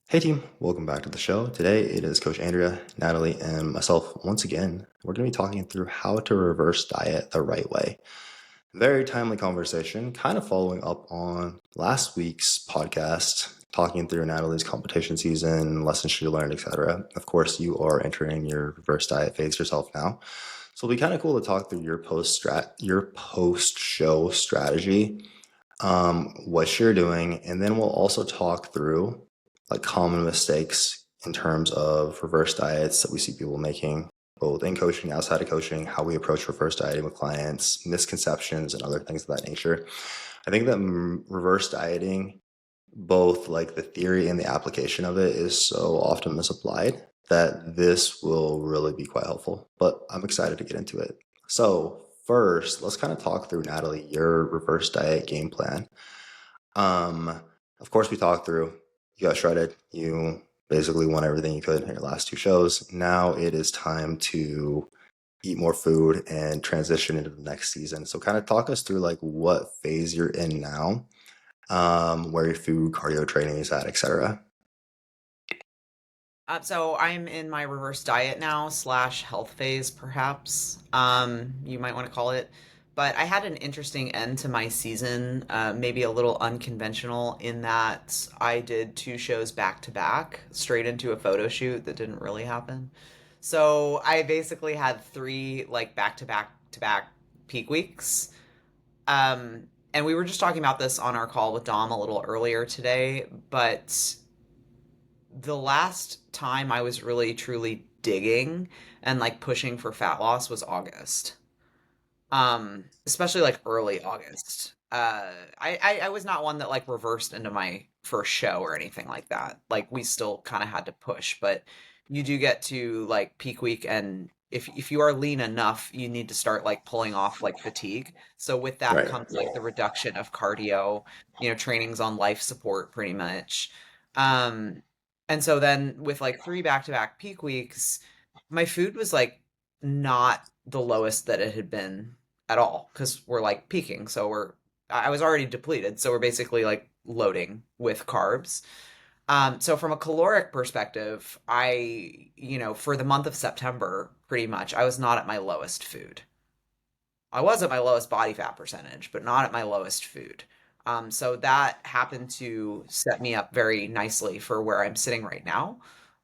Hey team, welcome back to the show. Today it is Coach Andrea, Natalie, and myself once again. We're going to be talking through how to reverse diet the right way. Very timely conversation, kind of following up on last week's podcast, talking through Natalie's competition season, lessons she learned, etc. Of course, you are entering your reverse diet phase yourself now. So it'll be kind of cool to talk through your post show strategy, what you're doing, and then we'll also talk through like common mistakes in terms of reverse diets that we see people making both in coaching, outside of coaching, how we approach reverse dieting with clients, misconceptions, and other things of that nature. I think that reverse dieting, both like the theory and the application of it, is so often misapplied that this will really be quite helpful. But I'm excited to get into it. So, first, let's kind of talk through, Natalie, your reverse diet game plan. Um, of course, we talked through. You got shredded. You basically won everything you could in your last two shows. Now it is time to eat more food and transition into the next season. So, kind of talk us through like what phase you're in now, where your food, cardio training is at, etc. So I'm in my reverse diet now slash health phase, perhaps. You might want to call it. But I had an interesting end to my season, maybe a little unconventional in that I did two shows back to back, straight into a photo shoot that didn't really happen. So I basically had three like back to back to back peak weeks. And we were just talking about this on our call with Dom a little earlier today, but the last time I was really truly digging and like pushing for fat loss was August. Especially like early August. I was not one that like reversed into my first show or anything like that. Like we still kind of had to push, but you do get to like peak week, and if you are lean enough, you need to start like pulling off like fatigue. So with that Right. comes like the reduction of cardio, trainings on life support pretty much. Um, and so then with like three back-to-back peak weeks, my food was like not the lowest that it had been at all because we're like peaking. So I was already depleted. So we're basically like loading with carbs. So from a caloric perspective, for the month of September, pretty much, I was not at my lowest food. I was at my lowest body fat percentage, but not at my lowest food. So that happened to set me up very nicely for where I'm sitting right now.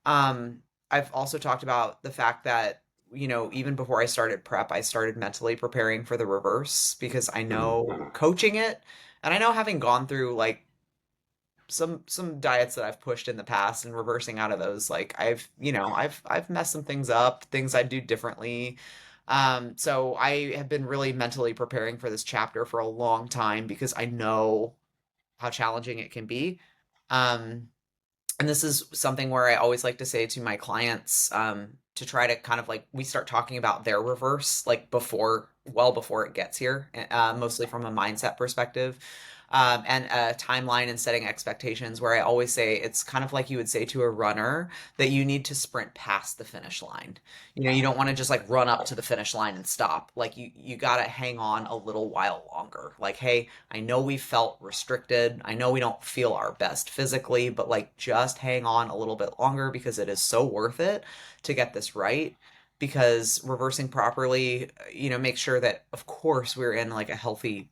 Um, I've also talked about the fact that, even before I started prep, I started mentally preparing for the reverse because I know coaching it, and I know having gone through like some diets that I've pushed in the past and reversing out of those, like I've messed some things up, things I'd do differently. So I have been really mentally preparing for this chapter for a long time because I know how challenging it can be. Um, and this is something where I always like to say to my clients, to try to kind of like we start talking about their reverse like well before it gets here, mostly from a mindset perspective. And a timeline and setting expectations where I always say it's kind of like you would say to a runner that you need to sprint past the finish line. You don't want to just like run up to the finish line and stop. Like you got to hang on a little while longer. Like, hey, I know we felt restricted. I know we don't feel our best physically, but like just hang on a little bit longer because it is so worth it to get this right. Because reversing properly, make sure that, of course, we're in like a healthy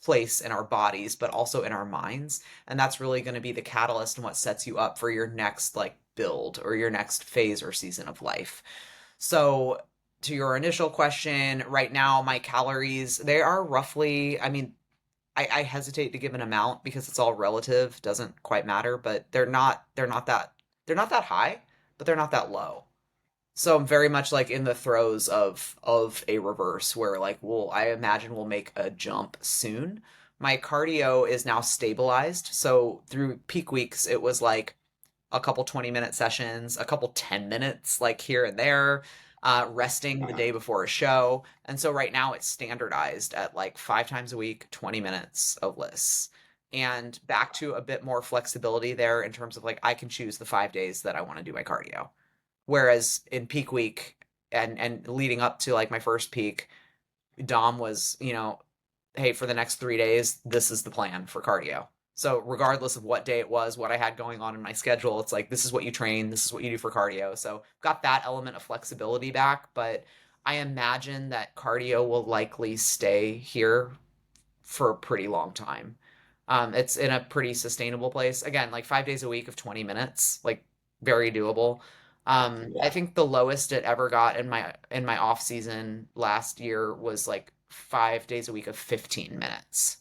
place in our bodies, but also in our minds. And that's really going to be the catalyst and what sets you up for your next like build or your next phase or season of life. So, to your initial question, right now my calories, they are roughly, I mean, I hesitate to give an amount because it's all relative, doesn't quite matter, but they're not that high, but they're not that low. So I'm very much like in the throes of a reverse where like I imagine we'll make a jump soon. My cardio is now stabilized. So through peak weeks it was like a couple 20-minute sessions, a couple 10 minutes like here and there, resting the day before a show. And so right now it's standardized at like 5 times a week, 20 minutes of lists. And back to a bit more flexibility there in terms of like I can choose the 5 days that I want to do my cardio. Whereas in peak week and leading up to like my first peak, Dom was, hey, for the next 3 days, this is the plan for cardio. So regardless of what day it was, what I had going on in my schedule, it's like this is what you train, this is what you do for cardio. So got that element of flexibility back, but I imagine that cardio will likely stay here for a pretty long time. It's in a pretty sustainable place. Again, like 5 days a week of 20 minutes, like very doable. I think the lowest it ever got in my off season last year was like 5 days a week of 15 minutes,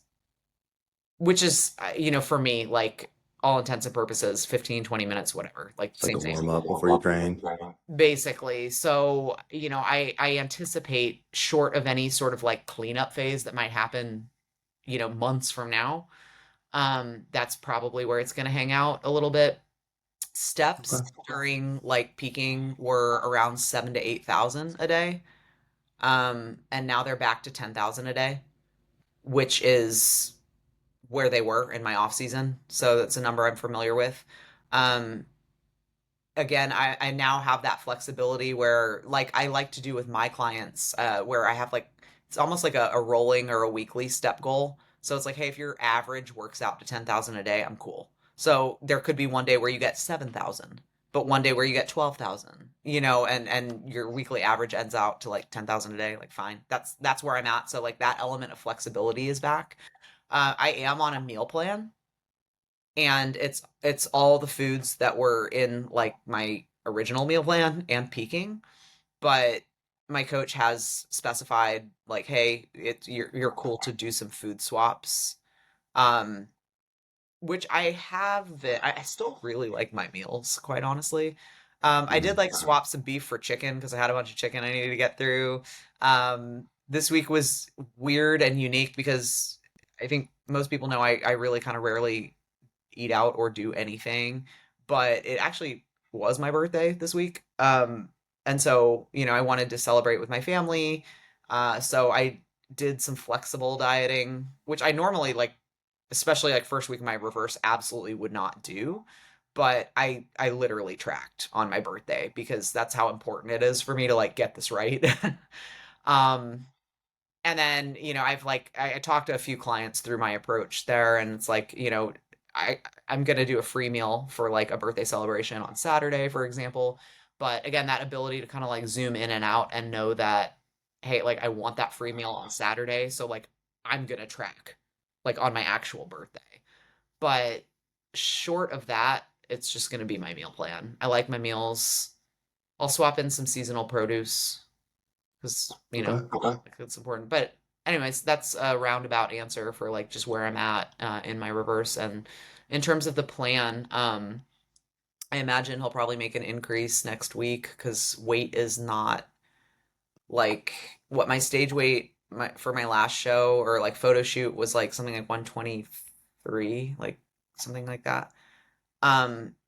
which is, for me, like all intents and purposes, 15, 20 minutes, whatever, like It's like same a thing. warm up before you train. Basically. So, I anticipate short of any sort of like cleanup phase that might happen, months from now. That's probably where it's going to hang out a little bit. Steps Okay. during like peaking were around 7 to 8,000 a day. And now they're back to 10,000 a day, which is where they were in my off season. So that's a number I'm familiar with. Um, Again, I now have that flexibility where like I like to do with my clients, where I have like it's almost like a rolling or a weekly step goal. So it's like, hey, if your average works out to 10,000 a day, I'm cool. So there could be one day where you get 7,000, but one day where you get 12,000, and your weekly average ends out to like 10,000 a day, like fine. That's where I'm at. So like that element of flexibility is back. I am on a meal plan, and it's all the foods that were in like my original meal plan and peaking, but my coach has specified like, hey, you're cool to do some food swaps. Um, which I have been, I still really like my meals, quite honestly. I did Mhm. like swap some beef for chicken because I had a bunch of chicken I needed to get through. This week was weird and unique because I think most people know I really kind of rarely eat out or do anything, but it actually was my birthday this week. And so, I wanted to celebrate with my family. So I did some flexible dieting, which I normally like, especially like first week of my reverse, absolutely would not do. But I literally tracked on my birthday because that's how important it is for me to like get this right. um, and then, I've like I talked to a few clients through my approach there, and it's like, I I'm gonna do a free meal for like a birthday celebration on Saturday, for example. But again, that ability to kind of like zoom in and out and know that, hey, like I want that free meal on Saturday, so like I'm gonna track like on my actual birthday. But short of that, it's just gonna be my meal plan. I like my meals. I'll swap in some seasonal produce because Okay. like it's important. But anyways, that's a roundabout answer for like just where I'm at in my reverse. And in terms of the plan, I imagine he'll probably make an increase next week because weight is not like what my stage weight for my last show or like photo shoot was like something like 123, like something like that.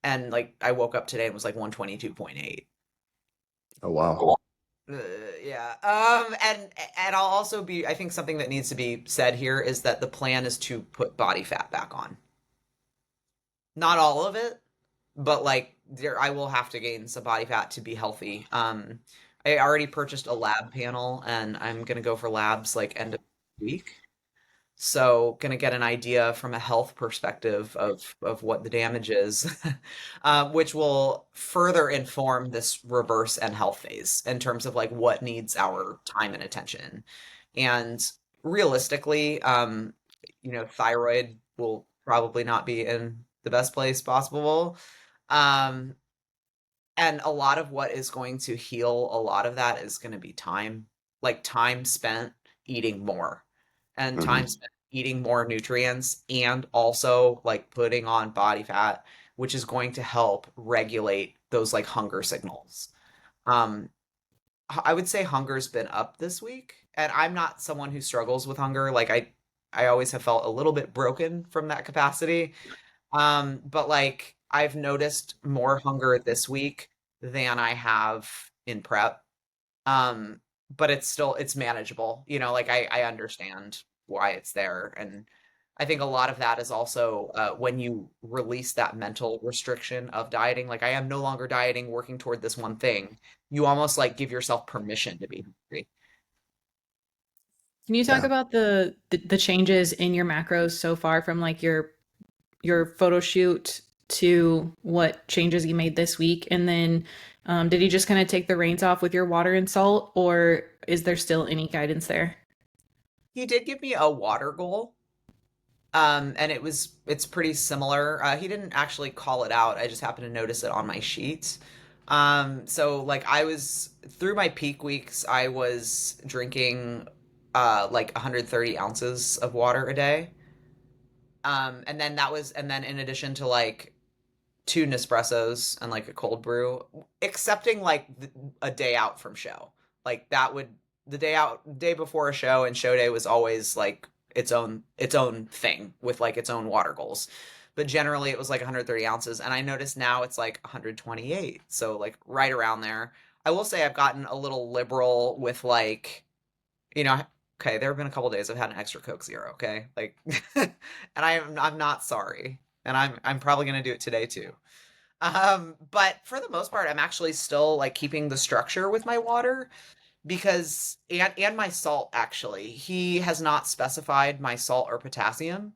And like I woke up today and was like 122.8. Oh wow. Uh, yeah. And I'll also be I think something that needs to be said here is that the plan is to put body fat back on. Not all of it, but like I will have to gain some body fat to be healthy. I already purchased a lab panel and I'm gonna go for labs like end of the week. So gonna get an idea from a health perspective of what the damage is, which will further inform this reverse and health phase in terms of like what needs our time and attention. And realistically, thyroid will probably not be in the best place possible. Um, and a lot of what is going to heal a lot of that is going to be time, like time spent eating more and time Hmm. spent eating more nutrients and also like putting on body fat, which is going to help regulate those like hunger signals. Um, I would say hunger's been up this week, and I'm not someone who struggles with hunger. Like I always have felt a little bit broken from that capacity. But like I've noticed more hunger this week than I have in prep. Um, but it's manageable. Like I understand why it's there. And I think a lot of that is also when you release that mental restriction of dieting, like I am no longer dieting, working toward this one thing. You almost like give yourself permission to be hungry. Can you talk Yeah. about the changes in your macros so far from like your your photo shoot to what changes you made this week? And then did you just kind of take the reins off with your water and salt, or is there still any guidance there? He did give me a water goal. And it's pretty similar. He didn't actually call it out. I just happened to notice it on my sheet. So like I was through my peak weeks, I was drinking like 130 ounces of water a day. And then in addition to like two Nespressos and like a cold brew, excepting like a day out from show. Like that would the day before a show and show day was always like its own thing with like its own water goals. But generally it was like 130 ounces, and I noticed now it's like 128. So like right around there. I will say I've gotten a little liberal with like, you know, okay, there have been a couple days I've had an extra Coke Zero, okay? Like and I'm not sorry. And I'm probably gonna do it today too. But for the most part, I'm actually still like keeping the structure with my water because and my salt actually. He has not specified my salt or potassium.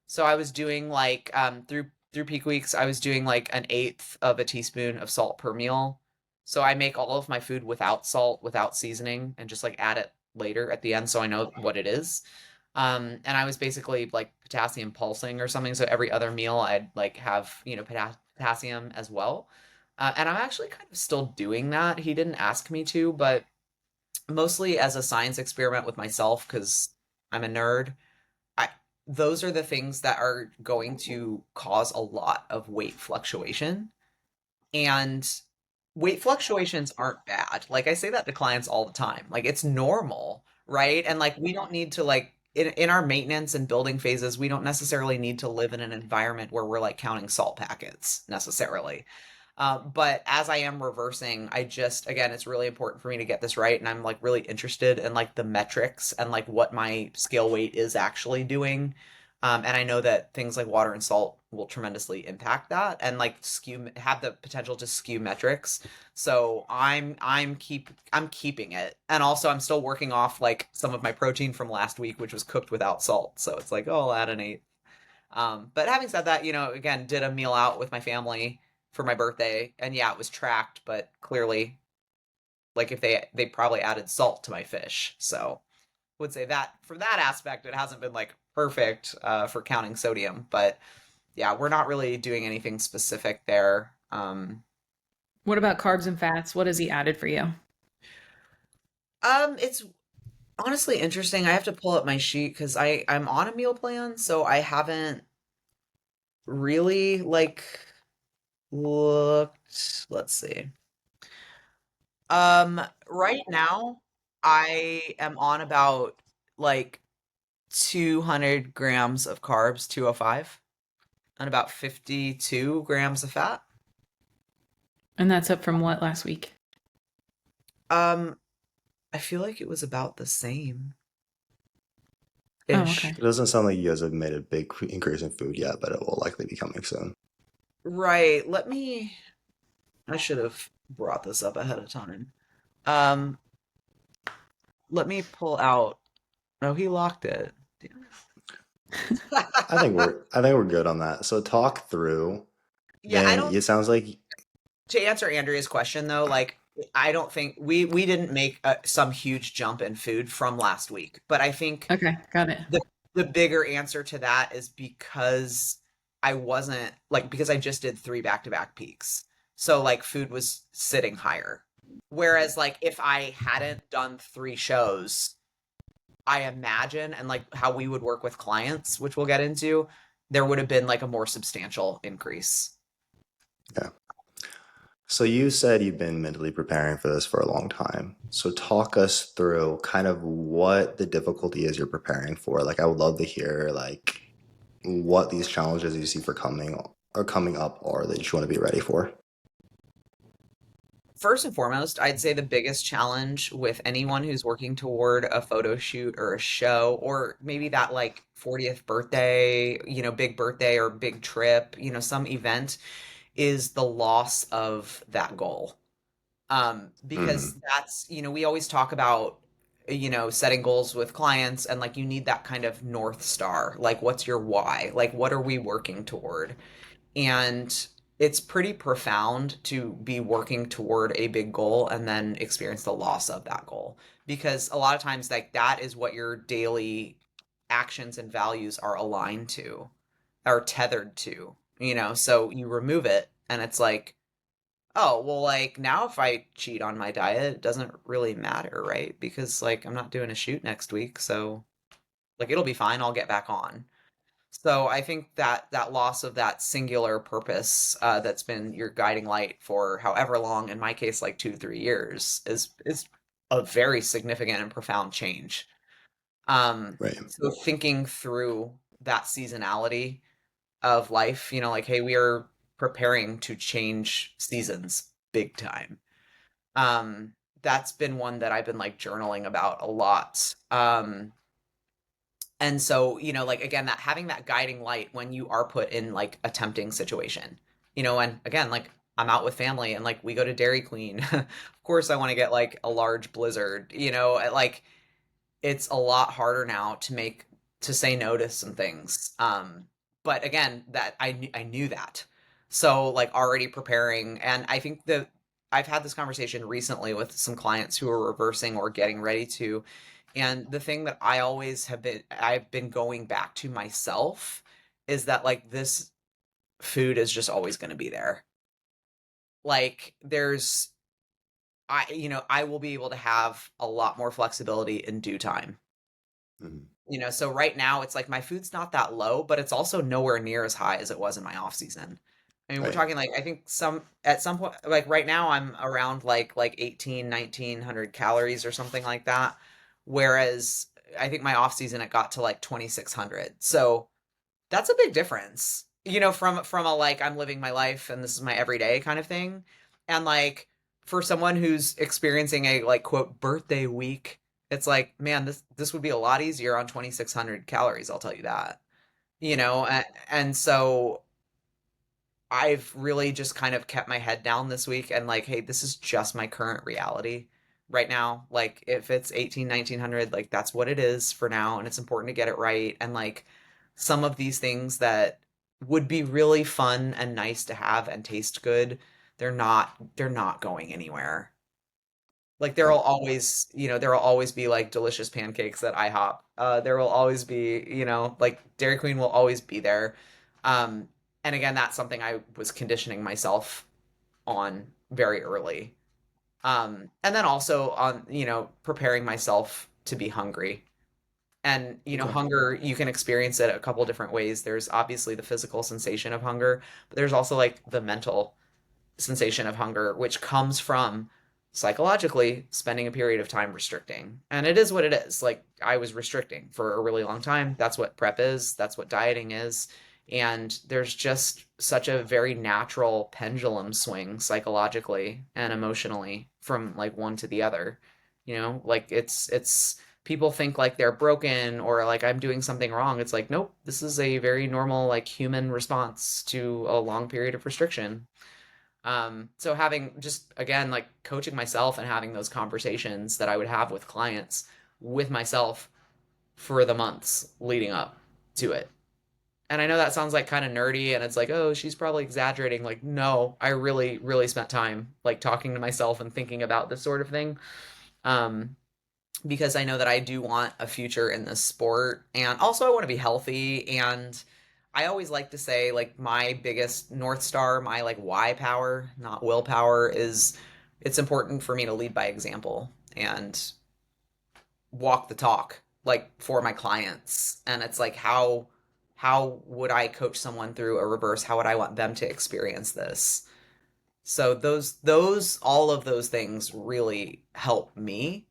So I was doing like through peak weeks, I was doing like an eighth of a teaspoon of salt per meal. So I make all of my food without salt, without seasoning, and just like add it later at the end so I know what it is. And I was basically like potassium pulsing or something. So every other meal I'd like have, potassium as well. And I'm actually kind of still doing that. He didn't ask me to, but mostly as a science experiment with myself because I'm a nerd. I Those are the things that are going to cause a lot of weight fluctuation. And weight fluctuations aren't bad. Like I say that to clients all the time. Like it's normal, right? And like we don't need to like in our maintenance and building phases, we don't necessarily need to live in an environment where we're like counting salt packets necessarily. But as I am reversing, I just, again, it's really important for me to get this right. And I'm like really interested in like the metrics and like what my scale weight is actually doing. And I know that things like water and salt will tremendously impact that and like have the potential to skew metrics. So I'm keeping it. And also I'm still working off like some of my protein from last week, which was cooked without salt. So it's like, oh, I'll add an eight. But having said that, again, did a meal out with my family for my birthday, and yeah, it was tracked, but clearly, like if they probably added salt to my fish, so would say that from that aspect, it hasn't been like perfect for counting sodium, but yeah, we're not really doing anything specific there. What about carbs and fats? What has he added for you? It's honestly interesting. I have to pull up my sheet because I'm on a meal plan, so I haven't really like looked. Let's see. Right now, I am on about like 200 grams of carbs, 205, and about 52 grams of fat. And that's up from what last week? Um, I feel like it was about the same Oh, ish. okay. It doesn't sound like you guys have made a big increase in food yet, but it will likely be coming soon. Right. I should have brought this up ahead of time. Um, let me pull out. No, he locked it. Damn I think it. we're good on that. So talk through. Yeah, I Then don't it sounds like to answer Andrea's question though, like I don't think we didn't make some huge jump in food from last week, but I think Okay, got it. the the bigger answer to that is because I wasn't like because I just did three back-to-back peaks. So like food was sitting higher. Whereas like if I hadn't done three shows, I imagine and like how we would work with clients, which we'll get into, there would have been like a more substantial increase. yeah. So you said you've been mentally preparing for this for a long time. So talk us through kind of what the difficulty is you're preparing for. Like I would love to hear like what these challenges you see for coming up are that you want to be ready for. First and foremost, I'd say the biggest challenge with anyone who's working toward a photo shoot or a show, or maybe that like 40th birthday, big birthday or big trip, some event, is the loss of that goal. Because Hmm. we always talk about setting goals with clients, and like you need that kind of North Star. Like, what's your why? Like, what are we working toward? And it's pretty profound to be working toward a big goal and then experience the loss of that goal. Because a lot of times, like, that is what your daily actions and values are aligned to, are tethered to, So you remove it, and it's like, oh, well, like, now if I cheat on my diet, it doesn't really matter, right? Because, like, I'm not doing a shoot next week, so, like, it'll be fine. I'll get back on. So I think that that loss of that singular purpose, that's been your guiding light for however long, in my case, like 2, 3 years, is a very significant and profound change. Right. So thinking through that seasonality of life, like, hey, we are preparing to change seasons big time. That's been one that I've been like journaling about a lot. And so, like, again, that having that guiding light when you are put in like a tempting situation, and again, like, I'm out with family and like we go to Dairy Queen. Of course, I want to get like a large blizzard, like, it's a lot harder now to say no to some things. But again, that I knew that. So like already preparing, and I think that I've had this conversation recently with some clients who are reversing or getting ready to, and the thing that I've been going back to myself is that like this food is just always going to be there. Like I will be able to have a lot more flexibility in due time. Mhm. So right now it's like my food's not that low, but it's also nowhere near as high as it was in my off season. I mean, we're Right. talking like, I think at some point, like right now I'm around like 18, 1900 calories or something like that. Whereas I think my off season it got to like 2600. So that's a big difference. From a like I'm living my life and this is my everyday kind of thing. And like for someone who's experiencing a like quote birthday week, it's like, man, this would be a lot easier on 2600 calories, I'll tell you that. And so I've really just kind of kept my head down this week and like, hey, this is just my current reality right now. Like if it's 18, 1900, like that's what it is for now, and it's important to get it right. And like some of these things that would be really fun and nice to have and taste good, they're not going anywhere. Like Right. there will always be like delicious pancakes at IHOP. There will always be, like Dairy Queen will always be there. Um, and again, that's something I was conditioning myself on very early. And then also on, preparing myself to be hungry. And, Okay. hunger, you can experience it a couple different ways. There's obviously the physical sensation of hunger, but there's also like the mental sensation of hunger, which comes from psychologically spending a period of time restricting. And it is what it is. Like I was restricting for a really long time. That's what prep is, that's what dieting is. And there's just such a very natural pendulum swing psychologically and emotionally from like one to the other. Like it's people think like they're broken or like I'm doing something wrong. It's like, nope, this is a very normal like human response to a long period of restriction. So having just again like coaching myself and having those conversations that I would have with clients with myself for the months leading up to it. And I know that sounds like kind of nerdy and it's like, oh, she's probably exaggerating. Like, no, I really, really spent time like talking to myself and thinking about this sort of thing. Um, because I know that I do want a future in this sport, and also I want to be healthy. And I always like to say like my biggest north star, my like why power, not willpower, is it's important for me to lead by example and walk the talk like for my clients. And it's like how would I coach someone through a reverse? How would I want them to experience this? So those all of those things really help me.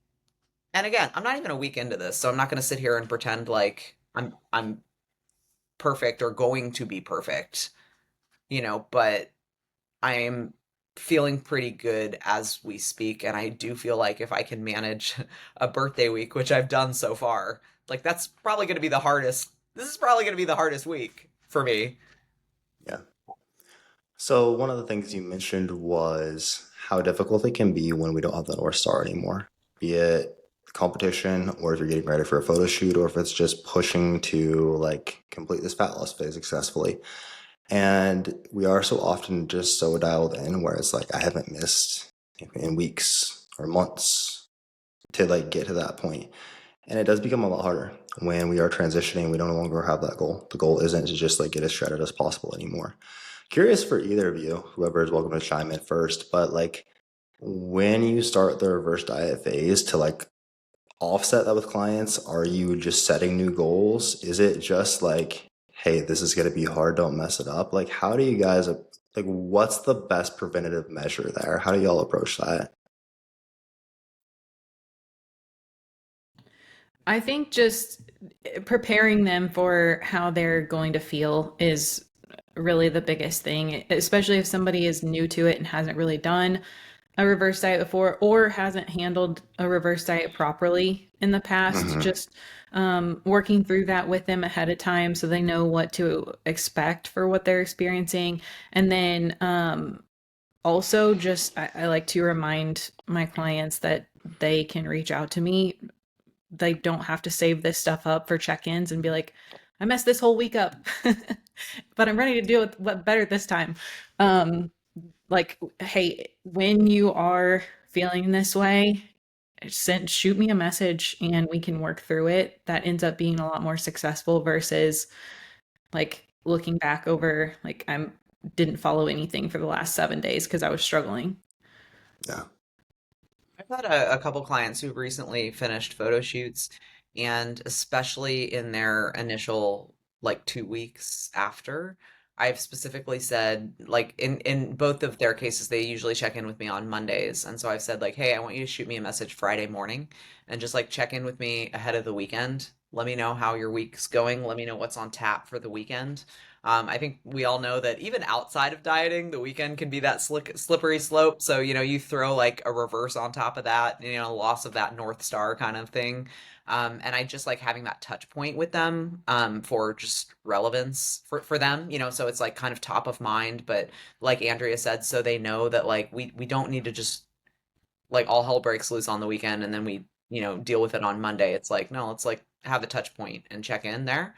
And again, I'm not even a week into this, so I'm not going to sit here and pretend like I'm perfect or going to be perfect, but I'm feeling pretty good as we speak, and I do feel like if I can manage a birthday week, which I've done so far, like that's probably going to be the hardest. This is probably going to be the hardest week for me. Yeah. So one of the things you mentioned was how difficult it can be when we don't have the North Star anymore, be it competition, or if you're getting ready for a photo shoot, or if it's just pushing to like complete this fat loss phase successfully. And we are so often just so dialed in where it's like I haven't missed in weeks or months to like get to that point. And it does become a lot harder when we are transitioning. We no longer have that goal. The goal isn't to just like get as shredded as possible anymore. Curious for either of you, whoever is welcome to chime in first, but like when you start the reverse diet phase to like offset that with clients, are you just setting new goals? Is it just like, hey, this is going to be hard, don't mess it up? Like, how do you guys, like, what's the best preventative measure there? How do y'all approach that? I think just preparing them for how they're going to feel is really the biggest thing, especially if somebody is new to it and hasn't really done a reverse diet before or hasn't handled a reverse diet properly in the past. Hmm. Just working through that with them ahead of time so they know what to expect for what they're experiencing. And then also, just I like to remind my clients that they can reach out to me. They don't have to save this stuff up for check-ins and be like, I messed this whole week up, but I'm ready to deal with what better this time. Um, like, hey, when you are feeling this way, shoot me a message and we can work through it. That ends up being a lot more successful versus like looking back over like I'm didn't follow anything for the last 7 days because I was struggling. Yeah. I've had a couple clients who've recently finished photo shoots, and especially in their initial like 2 weeks after, I've specifically said like in both of their cases, they usually check in with me on Mondays, and so I've said like, hey, I want you to shoot me a message Friday morning, and just like check in with me ahead of the weekend. Let me know how your week's going. Let me know what's on tap for the weekend. I think we all know that even outside of dieting, the weekend can be that slippery slope. So, you throw like a reverse on top of that, loss of that North Star kind of thing. And I just like having that touch point with them for just relevance for them, so it's like kind of top of mind. But like Andrea said, so they know that like we don't need to just like all hell breaks loose on the weekend and then we, deal with it on Monday. It's like, no, let's like have the touch point and check in there.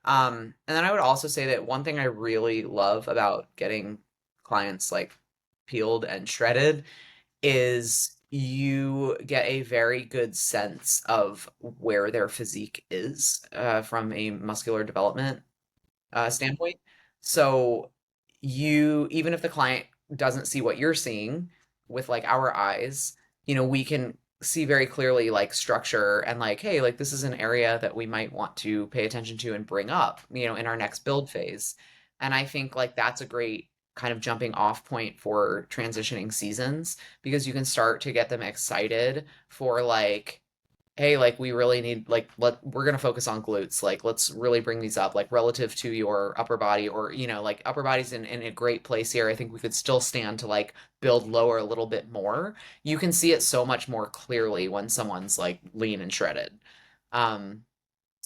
And then I would also say that one thing I really love about getting clients like peeled and shredded is you get a very good sense of where their physique is from a muscular development standpoint. So even if the client doesn't see what you're seeing with like our eyes, we can see very clearly like structure and like, hey, like this is an area that we might want to pay attention to and bring up, in our next build phase. And I think like that's a great kind of jumping off point for transitioning seasons because you can start to get them excited for like, hey, like we really need like we're gonna focus on glutes. Like let's really bring these up, like relative to your upper body, or like upper body's in a great place here. I think we could still stand to like build lower a little bit more. You can see it so much more clearly when someone's like lean and shredded. Um,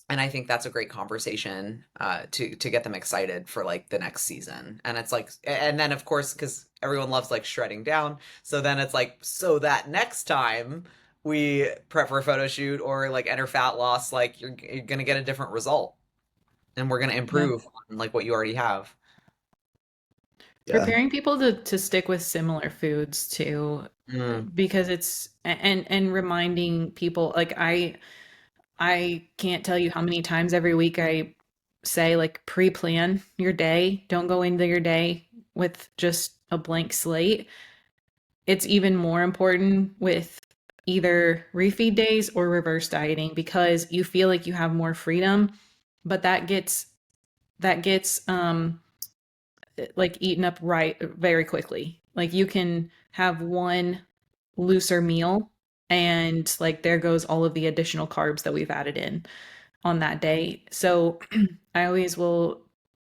and I think that's a great conversation to get them excited for like the next season. And it's like, and then of course, because everyone loves like shredding down, so then it's like, so that next time we prep for a photo shoot or like enter fat loss, like you're gonna get a different result, and we're gonna Yeah. improve on like what you already have. Yeah. Preparing people to stick with similar foods too, Mm. because it's and reminding people like I can't tell you how many times every week I say like pre-plan your day. Don't go into your day with just a blank slate. It's even more important with either refeed days or reverse dieting because you feel like you have more freedom, but that gets like eaten up right very quickly. Like you can have one looser meal and like there goes all of the additional carbs that we've added in on that day. So I always will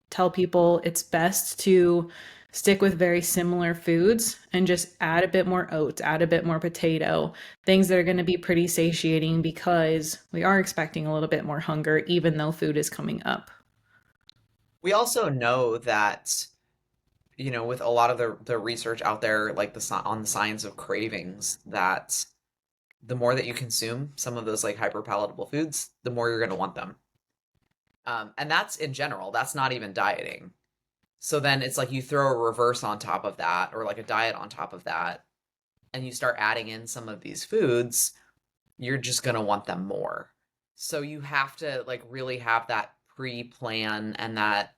tell people it's best to stick with very similar foods and just add a bit more oats, add a bit more potato, things that are going to be pretty satiating because we are expecting a little bit more hunger even though food is coming up. We also know that with a lot of the research out there, like on the science of cravings, that the more that you consume some of those like hyper palatable foods, the more you're going to want them. And that's in general, that's not even dieting. So then it's like you throw a reverse on top of that, or like a diet on top of that, and you start adding in some of these foods, you're just going to want them more. So you have to like really have that pre-plan and that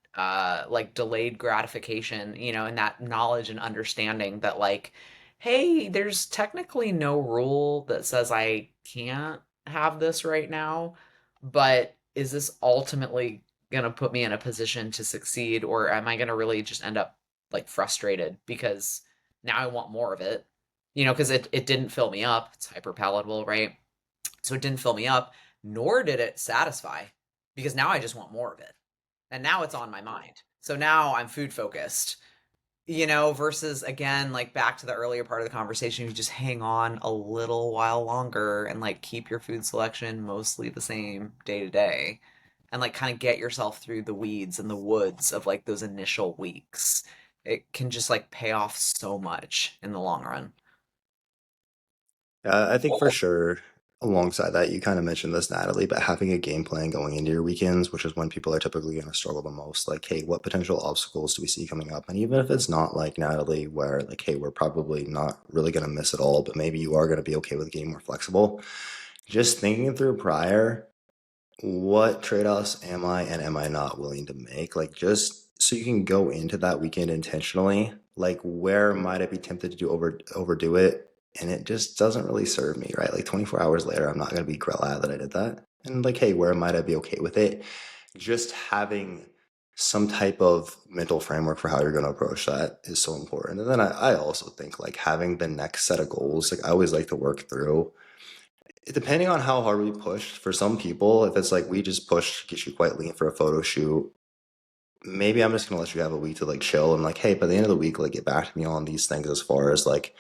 like delayed gratification, and that knowledge and understanding that like, hey, there's technically no rule that says I can't have this right now, but is this ultimately going to put me in a position to succeed, or am I going to really just end up like frustrated because now I want more of it? Because it didn't fill me up. It's hyper palatable, right? So it didn't fill me up, nor did it satisfy, because now I just want more of it. And now it's on my mind. So now I'm food focused, versus again, like back to the earlier part of the conversation, you just hang on a little while longer and like keep your food selection mostly the same day to day and like kind of get yourself through the weeds and the woods of like those initial weeks. It can just like pay off so much in the long run. I think for sure, alongside that, you kind of mentioned this, Natalie, but having a game plan going into your weekends, which is when people are typically going to struggle the most, like, hey, what potential obstacles do we see coming up? And even if it's not like Natalie, where like, hey, we're probably not really going to miss it all, but maybe you are going to be okay with getting more flexible, just thinking through prior, what trade-offs am I and am I not willing to make? Like, just so you can go into that weekend intentionally, like where might I be tempted to overdo it? And it just doesn't really serve me, right? Like 24 hours later, I'm not gonna be glad that I did that. And like, hey, where might I be okay with it? Just having some type of mental framework for how you're gonna approach that is so important. And then I also think like having the next set of goals, like I always like to work through depending on how hard we push, for some people, if it's like we just push, get you quite lean for a photo shoot, maybe I'm just gonna let you have a week to like chill and like, hey, by the end of the week, like get back to me on these things as far as like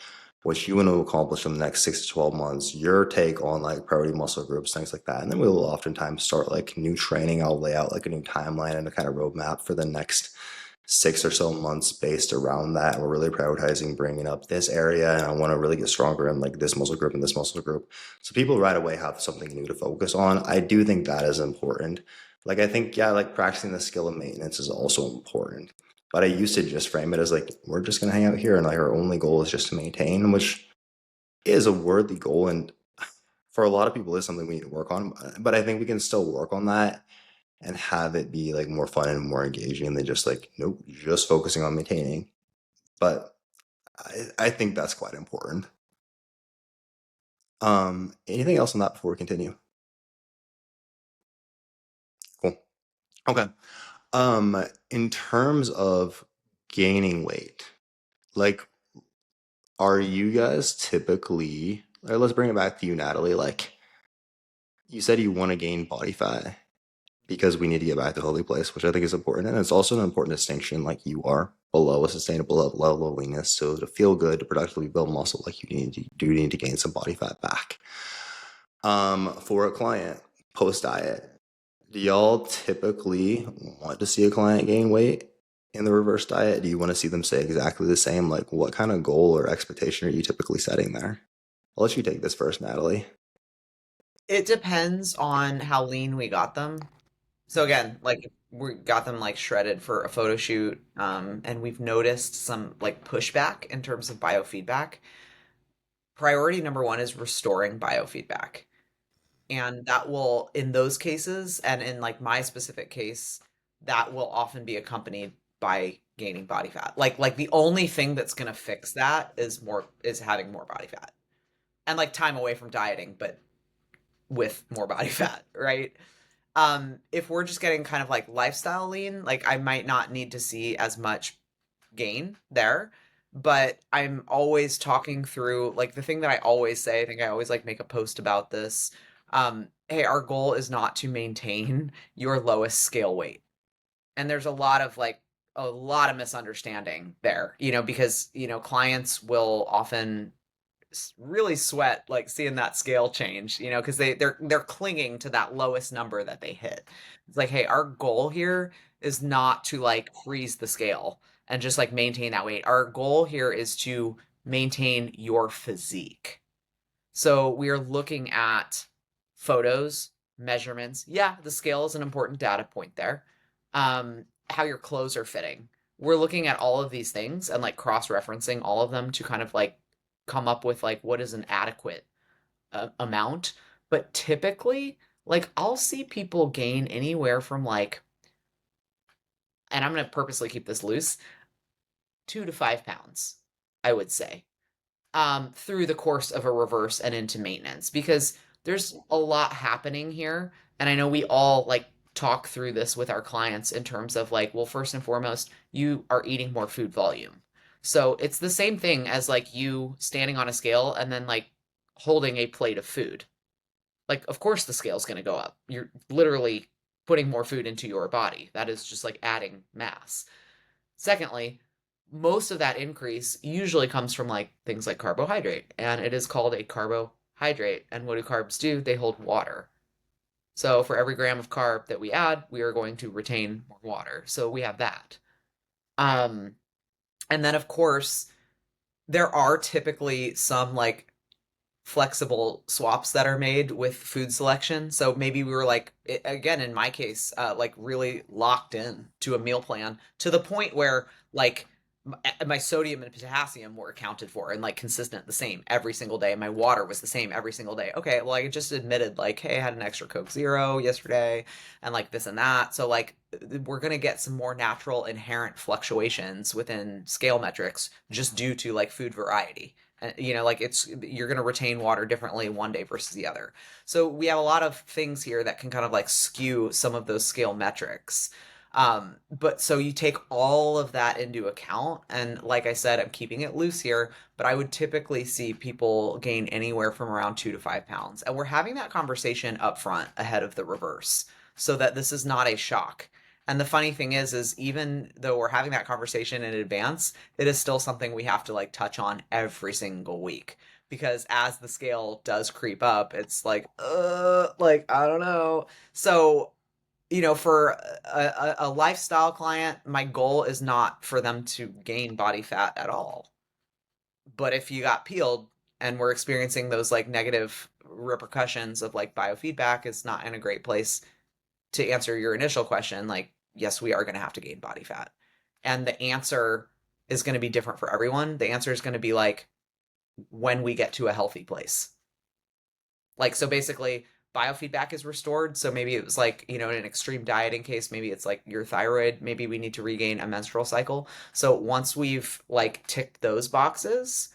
what you want to accomplish in the next 6 to 12 months, your take on like priority muscle groups, things like that. And then we will oftentimes start like new training. I'll lay out like a new timeline and a kind of roadmap for the next 6 or so months based around that. And we're really prioritizing bringing up this area, and I want to really get stronger in like this muscle group and this muscle group. So people right away have something new to focus on. I do think that is important. Like I think, yeah, like practicing the skill of maintenance is also important. But I used to just frame it as like we're just gonna hang out here and like our only goal is just to maintain, which is a worthy goal and for a lot of people is something we need to work on. But I think we can still work on that and have it be like more fun and more engaging than just like, nope, just focusing on maintaining. But I think that's quite important. Anything else on that before we continue? Cool. Okay. In terms of gaining weight, like, are you guys typically, or let's bring it back to you, Natalie. Like, you said you want to gain body fat because we need to get back to a healthy place, which I think is important. And it's also an important distinction. Like, you are below a sustainable level of leanness. So, to feel good, to productively build muscle, like, do need to gain some body fat back. For a client post diet, do y'all typically want to see a client gain weight in the reverse diet? Do you want to see them stay exactly the same? Like, what kind of goal or expectation are you typically setting there? I'll let you take this first, Natalie. It depends on how lean we got them. So again, like we got them like shredded for a photo shoot, and we've noticed some like pushback in terms of biofeedback. Priority number one is restoring biofeedback. And that will, in those cases, and in like my specific case, that will often be accompanied by gaining body fat. Like the only thing that's gonna fix that is having more body fat. And like time away from dieting, but with more body fat, right? If we're just getting kind of like lifestyle lean, like I might not need to see as much gain there, but I'm always talking through like the thing that I always say, I think I always like make a post about this. Hey, our goal is not to maintain your lowest scale weight. And there's a lot of misunderstanding there, because clients will often really sweat like seeing that scale change, because they're clinging to that lowest number that they hit. It's like, hey, our goal here is not to like freeze the scale and just like maintain that weight. Our goal here is to maintain your physique. So we are looking at photos, measurements. Yeah, the scale is an important data point there. How your clothes are fitting. We're looking at all of these things and like cross-referencing all of them to kind of like come up with like what is an adequate amount. But typically, like I'll see people gain anywhere from like, and I'm going to purposely keep this loose, 2 to 5 pounds, I would say, through the course of a reverse and into maintenance because there's a lot happening here. And I know we all like talk through this with our clients in terms of like, well, first and foremost, you are eating more food volume. So it's the same thing as like you standing on a scale and then like holding a plate of food. Like, of course, the scale's going to go up. You're literally putting more food into your body. That is just like adding mass. Secondly, most of that increase usually comes from like things like carbohydrate, and it is called a carbohydrate. And what do carbs do? They hold water. So for every gram of carb that we add, we are going to retain more water. So we have that. Um, and then of course, there are typically some like flexible swaps that are made with food selection. So maybe we were like, again, in my case, like really locked in to a meal plan to the point where like my sodium and potassium were accounted for and like consistent the same every single day. My water was the same every single day. Okay, well, I just admitted like, hey, I had an extra Coke Zero yesterday and like this and that. So like we're going to get some more natural inherent fluctuations within scale metrics just due to like food variety. You know, like it's you're going to retain water differently one day versus the other. So we have a lot of things here that can kind of like skew some of those scale metrics. But so you take all of that into account, and like I said, I'm keeping it loose here, but I would typically see people gain anywhere from around 2 to 5 pounds. And we're having that conversation up front ahead of the reverse so that this is not a shock. And the funny thing is even though we're having that conversation in advance, it is still something we have to like touch on every single week. Because as the scale does creep up, it's like, I don't know. So, you know, for a lifestyle client, my goal is not for them to gain body fat at all. But if you got peeled and we're experiencing those like negative repercussions of like biofeedback, is not in a great place to answer your initial question, like, yes, we are going to have to gain body fat. And the answer is going to be different for everyone. The answer is going to be like when we get to a healthy place. Like, so basically, biofeedback is restored. So maybe it was like, you know, in an extreme dieting case, maybe it's like your thyroid, maybe we need to regain a menstrual cycle. So once we've like ticked those boxes,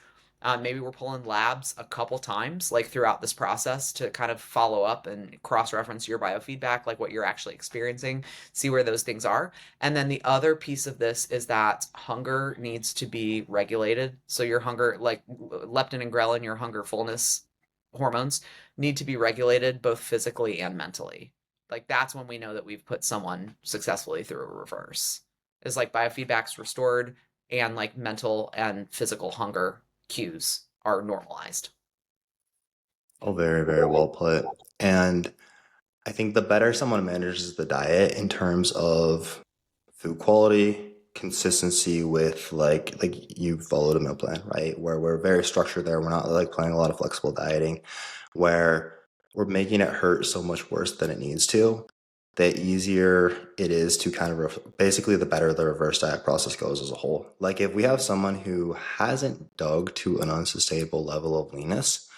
maybe we're pulling labs a couple times, like throughout this process to kind of follow up and cross reference your biofeedback, like what you're actually experiencing, see where those things are. And then the other piece of this is that hunger needs to be regulated. So your hunger, like leptin and ghrelin, your hunger fullness hormones need to be regulated both physically and mentally. Like that's when we know that we've put someone successfully through a reverse. Is like biofeedback's restored and like mental and physical hunger cues are normalized. Oh, very, very well put. And I think the better someone manages the diet in terms of food quality, consistency with like you followed a meal plan, right? Where we're very structured there. We're not like playing a lot of flexible dieting, where we're making it hurt so much worse than it needs to. The easier it is to kind of basically the better the reverse diet process goes as a whole. Like if we have someone who hasn't dug to an unsustainable level of leanness,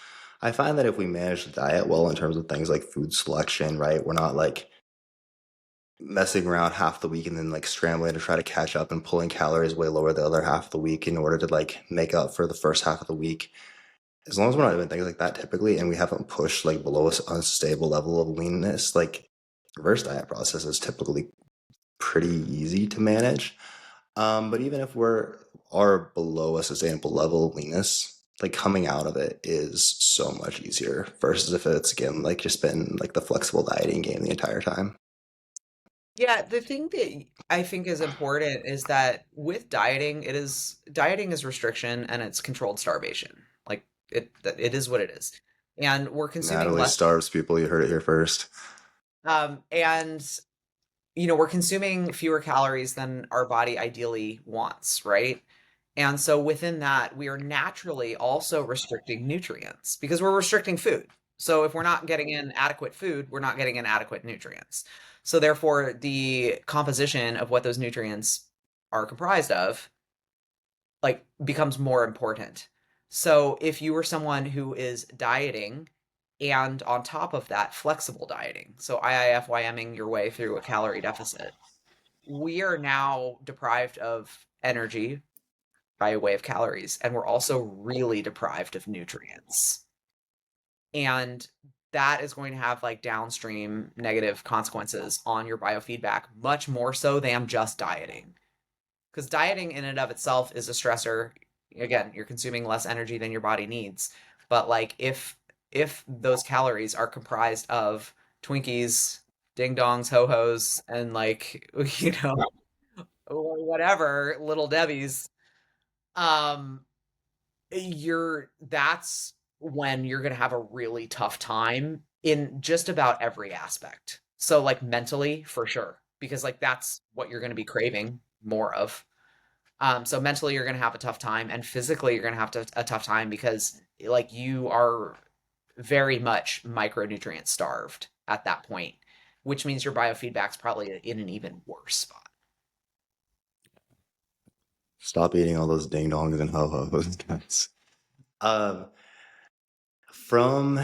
I find that if we manage the diet well in terms of things like food selection, right? We're not like messing around half the week and then like scrambling to try to catch up and pulling calories way lower the other half of the week in order to like make up for the first half of the week. As long as we're not doing things like that typically and we haven't pushed like below a unstable level of leanness, like reverse diet process is typically pretty easy to manage. But even if we're are below a sustainable level of leanness, like coming out of it is so much easier versus if it's again like just been like the flexible dieting game the entire time. Yeah, the thing that I think is important is that with dieting, dieting is restriction and it's controlled starvation. Like it is what it is. And we're consuming Natalie less starves people, you heard it here first. and you know, we're consuming fewer calories than our body ideally wants, right? And so within that, we are naturally also restricting nutrients because we're restricting food. So if we're not getting in adequate food, we're not getting in adequate nutrients. So therefore, the composition of what those nutrients are comprised of like becomes more important. So if you were someone who is dieting and on top of that, flexible dieting, so IIFYMing your way through a calorie deficit, we are now deprived of energy by way of calories, and we're also really deprived of nutrients. And that is going to have like downstream negative consequences on your biofeedback, much more so than just dieting. Because dieting in and of itself is a stressor. Again, you're consuming less energy than your body needs. But like if those calories are comprised of Twinkies, ding dongs, ho hos, and like whatever little Debbie's, um, you're that's when you're gonna have a really tough time in just about every aspect. So like mentally, for sure, because like that's what you're gonna be craving more of. So mentally you're gonna have a tough time, and physically you're gonna have a tough time because like you are very much micronutrient starved at that point, which means your biofeedback's probably in an even worse spot. Stop eating all those ding dongs and ho hos, guys. Um, from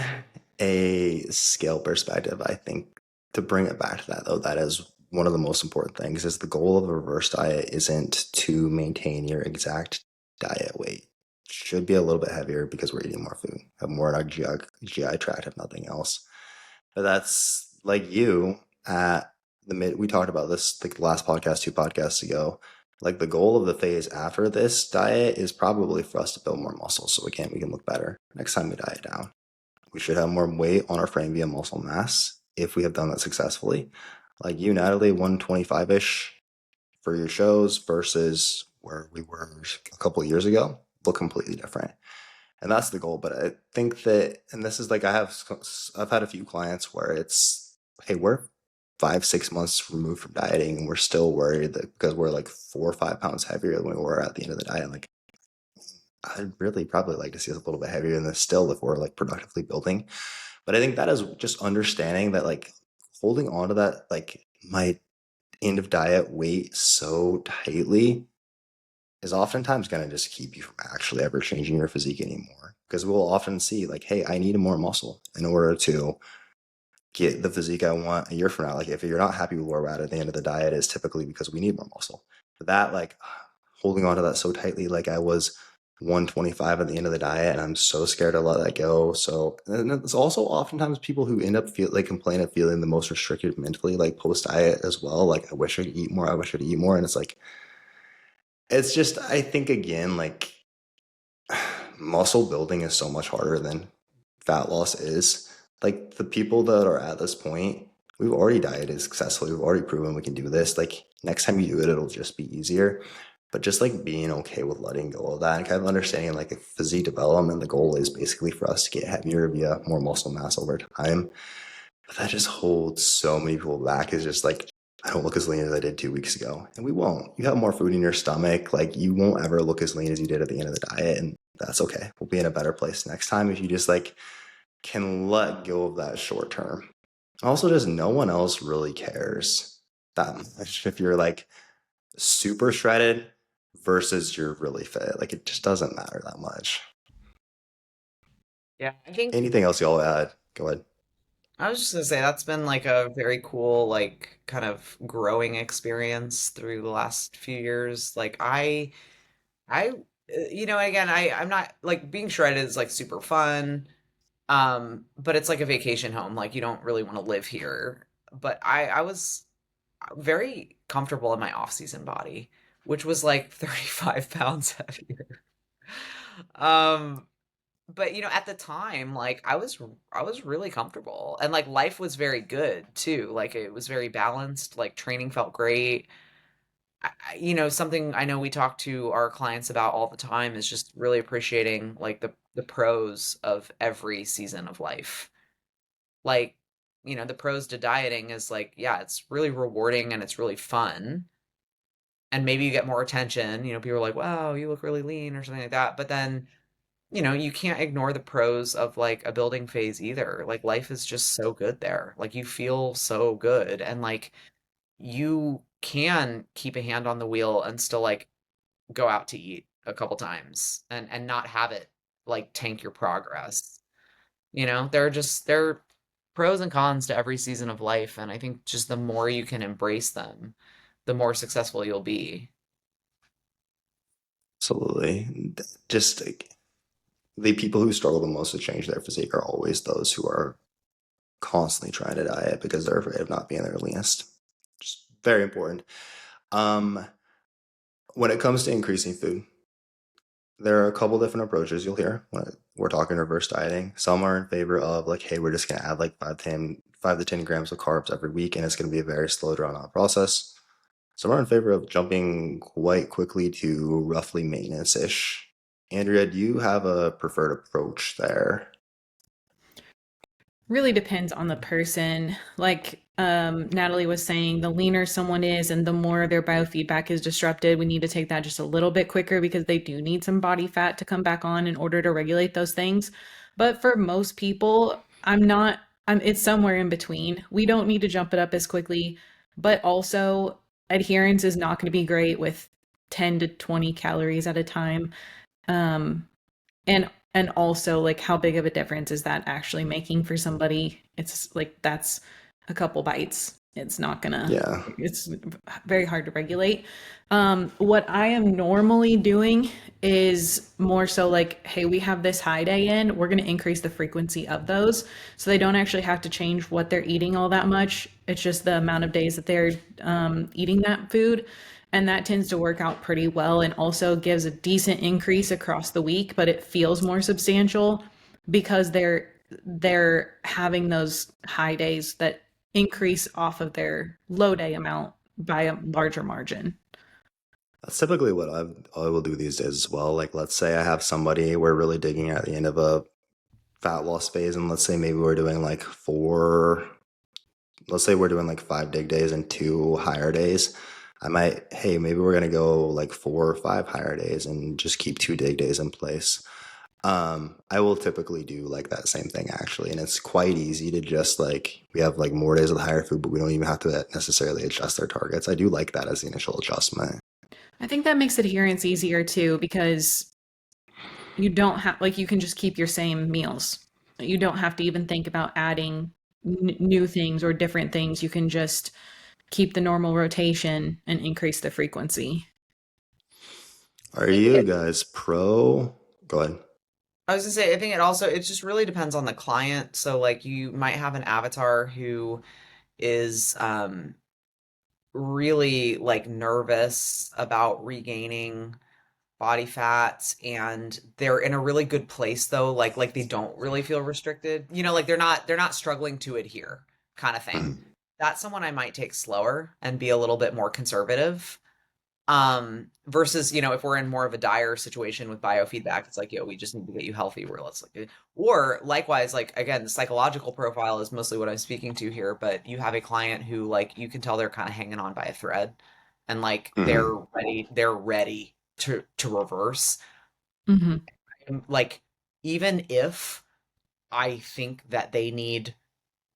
a scale perspective, I think to bring it back to that though, that is one of the most important things is the goal of a reverse diet isn't to maintain your exact diet weight. It should be a little bit heavier because we're eating more food, have more in our GI tract, if nothing else. But that's like you at the mid. We talked about this like the last podcast, 2 podcasts ago. Like the goal of the phase after this diet is probably for us to build more muscle, so again we can look better next time we diet down. We should have more weight on our frame via muscle mass if we have done that successfully. Like you, Natalie, 125 ish for your shows versus where we were a couple of years ago look completely different. And that's the goal. But I think that, and this is like I've had a few clients where it's, hey, we're 5, 6 months removed from dieting, and we're still worried that because we're like 4 or 5 pounds heavier than we were at the end of the diet. Like, I'd really probably like to see us a little bit heavier than this still if we're like productively building. But I think that is just understanding that like holding on to that like my end of diet weight so tightly is oftentimes going to just keep you from actually ever changing your physique anymore. Because we'll often see, like, hey, I need more muscle in order to get the physique I want a year from now. Like, if you're not happy with where we're at the end of the diet, is typically because we need more muscle. But that, like, holding on to that so tightly, like I was 125 at the end of the diet, and I'm so scared to let that go. So, and it's also oftentimes people who end up feel like complain of feeling the most restricted mentally, like post diet as well. Like, I wish I could eat more. I wish I could eat more. And it's like, it's just, I think again, like muscle building is so much harder than fat loss is. Like the people that are at this point, we've already dieted successfully. We've already proven we can do this. Like next time you do it, it'll just be easier. But just like being okay with letting go of that and kind of understanding like the physique development, the goal is basically for us to get heavier via more muscle mass over time. But that just holds so many people back. Is just like I don't look as lean as I did 2 weeks ago. And we won't. You have more food in your stomach. Like you won't ever look as lean as you did at the end of the diet. And that's okay. We'll be in a better place next time if you just like can let go of that short term. Also, just no one else really cares that much if you're like super shredded versus you're really fit. Like it just doesn't matter that much. Yeah, I think Anything else y'all add? Go ahead. I was just gonna say that's been like a very cool, like kind of growing experience through the last few years. Like again, I'm not like being shredded is like super fun. But it's like a vacation home. Like you don't really want to live here. But I was very comfortable in my off-season body, which was like 35 pounds heavier. Um, but at the time, like I was really comfortable and like life was very good too. Like it was very balanced, like training felt great. Something I know we talk to our clients about all the time is just really appreciating like the pros of every season of life. Like, the pros to dieting is like, yeah, it's really rewarding and it's really fun. and maybe you get more attention. People are like, wow, you look really lean or something like that. But then, you can't ignore the pros of like a building phase either. Like life is just so good there. Like you feel so good and like you can keep a hand on the wheel and still like go out to eat a couple times and not have it like tank your progress. There are pros and cons to every season of life, and I think just the more you can embrace them, the more successful you'll be. Absolutely. Just like, the people who struggle the most to change their physique are always those who are constantly trying to diet because they're afraid of not being their leanest. Just very important. Um, when it comes to increasing food, there are a couple different approaches you'll hear when we're talking reverse dieting. Some are in favor of like, hey, we're just gonna add like 5 to 10 grams of carbs every week, and it's gonna be a very slow drawn out process. Some are in favor of jumping quite quickly to roughly maintenance-ish. Andrea, do you have a preferred approach there? Really depends on the person. Like Natalie was saying, the leaner someone is and the more their biofeedback is disrupted, we need to take that just a little bit quicker because they do need some body fat to come back on in order to regulate those things. But for most people, it's somewhere in between. We don't need to jump it up as quickly, but also adherence is not going to be great with 10 to 20 calories at a time. Um, and also like how big of a difference is that actually making for somebody? It's like that's a couple bites. Yeah. It's very hard to regulate. What I am normally doing is more so like, hey, we have this high day in, we're going to increase the frequency of those. So they don't actually have to change what they're eating all that much. It's just the amount of days that they're eating that food. And that tends to work out pretty well and also gives a decent increase across the week, but it feels more substantial because they're having those high days that increase off of their low day amount by a larger margin. That's typically what I will do these days as well. Like, let's say I have somebody we're really digging at the end of a fat loss phase, and let's say maybe we're doing like let's say we're doing like 5 dig days and 2 higher days. I might, hey, maybe we're gonna go like 4 or 5 higher days and just keep 2 dig days in place. I will typically do like that same thing actually, and it's quite easy to just like we have like more days with higher food, but we don't even have to necessarily adjust our targets. I do like that as the initial adjustment. I think that makes adherence easier too because you don't have like you can just keep your same meals. You don't have to even think about adding new things or different things. You can just keep the normal rotation and increase the frequency. Are I think you it, guys pro? Go ahead. I was gonna say, I think it just really depends on the client. So like you might have an avatar who is really like nervous about regaining body fats and they're in a really good place though, like they don't really feel restricted. Like they're not struggling to adhere kind of thing. Mhm. That's someone I might take slower and be a little bit more conservative. Versus, if we're in more of a dire situation with biofeedback, it's like, we just need to get you healthy. Where let's like, or likewise, like again, the psychological profile is mostly what I'm speaking to here, but you have a client who like you can tell they're kind of hanging on by a thread and like they're Mhm. ready to reverse. Hmm. And like even if I think that they need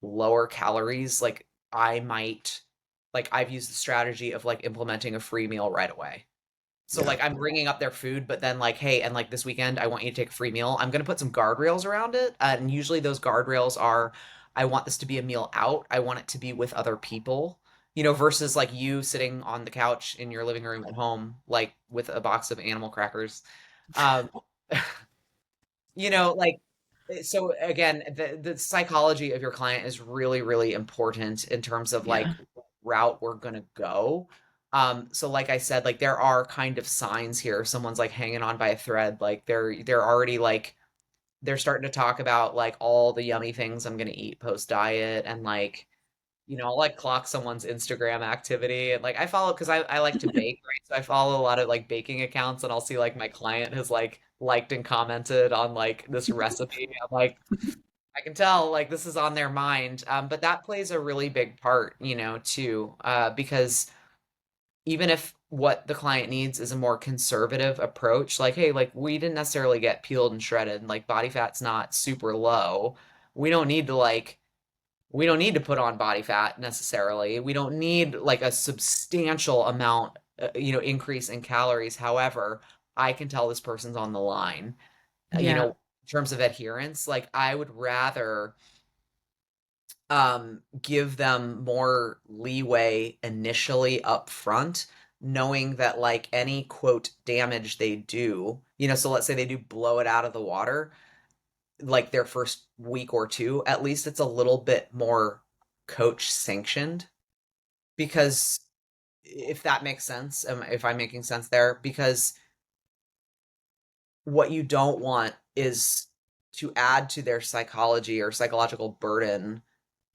lower calories, like I might like I've used the strategy of like implementing a free meal right away. So Yeah. like I'm bringing up their food, but then like, hey, and like this weekend, I want you to take a free meal. I'm gonna put some guardrails around it, and usually those guardrails are, I want this to be a meal out. I want it to be with other people, versus like you sitting on the couch in your living room at home, like with a box of animal crackers. Um, like so again, the psychology of your client is really, really important in terms of like Yeah. what route we're gonna go. So like I said, like there are kind of signs here. If someone's like hanging on by a thread, like they're already like they're starting to talk about like all the yummy things I'm gonna eat post diet and like I'll like clock someone's Instagram activity and like I follow because I like to bake, right? So I follow a lot of like baking accounts and I'll see like my client has like liked and commented on like this recipe. I'm like, I can tell like this is on their mind. But that plays a really big part, too. Because even if what the client needs is a more conservative approach. Like, hey, like we didn't necessarily get peeled and shredded, and like body fat's not super low. We don't need to like we don't need to put on body fat necessarily. We don't need like a substantial amount, increase in calories. However, I can tell this person's on the line. Yeah. In terms of adherence, like I would rather give them more leeway initially up front, knowing that like any quote damage they do, so let's say they do blow it out of the water, like their first week or two, at least it's a little bit more coach sanctioned. Because if that makes sense, if I'm making sense there, because what you don't want is to add to their psychology or psychological burden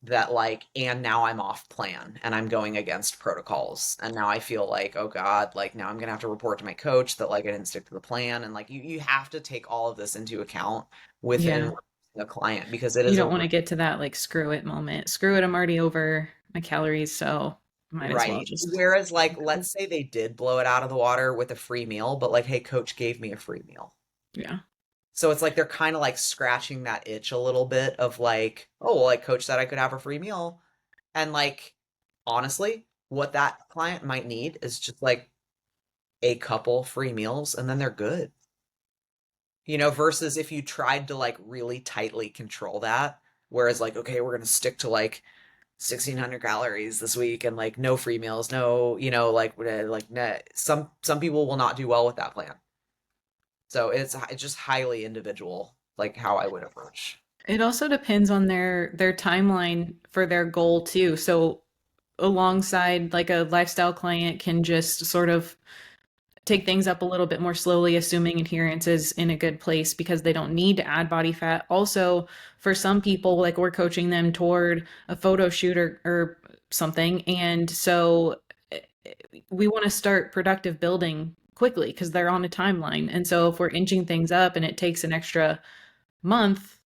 that like, and now I'm off plan and I'm going against protocols, and now I feel like, oh god, like now I'm gonna have to report to my coach that like I didn't stick to the plan. And like you have to take all of this into account within Yeah. the client, because it You is don't a want to get to that like screw it moment. Screw it, I'm already over my calories, so might as well right. just Whereas like let's say they did blow it out of the water with a free meal, but like, hey, coach gave me a free meal. yeah. So it's like they're kind of like scratching that itch a little bit of like, oh, well, like coach said I could have a free meal. And like, honestly, what that client might need is just like a couple free meals and then they're good. Versus if you tried to like really tightly control that, whereas like, okay, we're gonna stick to like 1,600 calories this week and like no free meals, no, like nah, some people will not do well with that plan. So it's just highly individual, like how I would approach. It also depends on their timeline for their goal too. So alongside like a lifestyle client can just sort of take things up a little bit more slowly, assuming adherence is in a good place because they don't need to add body fat. Also, for some people, like we're coaching them toward a photo shoot or something. And so we want to start productive building quickly because they're on a timeline. And so if we're inching things up and it takes an extra month,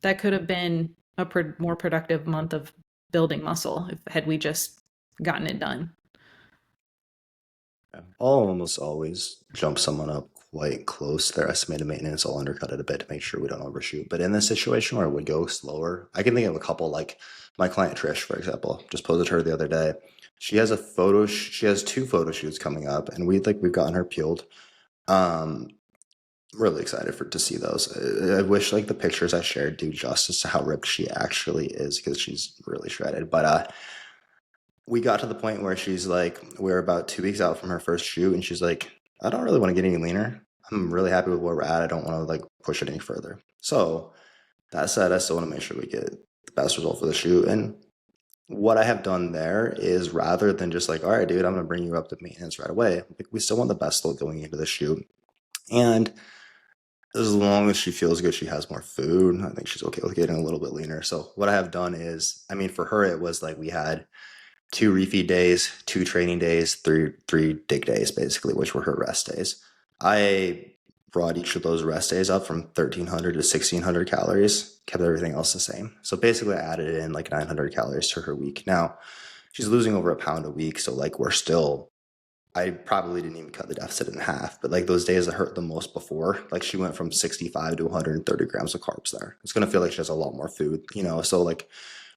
that could have been a more productive month of building muscle if had we just gotten it done. I'll almost always jump someone up quite close to their estimated maintenance. I'll undercut it a bit to make sure we don't overshoot. But in this situation where it would go slower, I can think of a couple, like my client Trish, for example. Just posted her the other day. She has she has two photo shoots coming up, and we've gotten her peeled. Um, really excited to see those. I wish like the pictures I shared do justice to how ripped she actually is, because she's really shredded. But we got to the point where she's like, we're about 2 weeks out from her first shoot, and she's like, I don't really want to get any leaner. I'm really happy with where we're at. I don't want to like push it any further. So that said, I still want to make sure we get the best result for the shoot. And what I have done there is, rather than just like, all right, dude, I'm gonna bring you up to maintenance right away, like, we still want the best look going into the shoot. And as long as she feels good, she has more food, I think she's okay with getting a little bit leaner. So what I have done is, I mean, for her, it was like we had 2 refeed days, 2 training days, three dig days, basically, which were her rest days. I brought each of those rest days up from 1,300 to 1,600 calories, kept everything else the same. So basically, I added in like 900 calories to her week. Now, she's losing over a pound a week, so like I probably didn't even cut the deficit in half, but like those days that hurt the most before, like she went from 65 to 130 grams of carbs there. It's going to feel like she has a lot more food. So like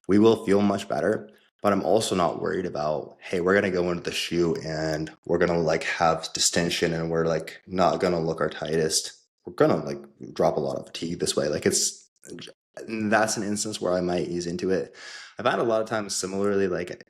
we will feel much better, but I'm also not worried about, hey, we're going to go into the shoot and we're going to like have distension and we're like not going to look our tightest. We're going to like drop a lot of fatigue this way. That's an instance where I might ease into it. I've had a lot of times similarly, like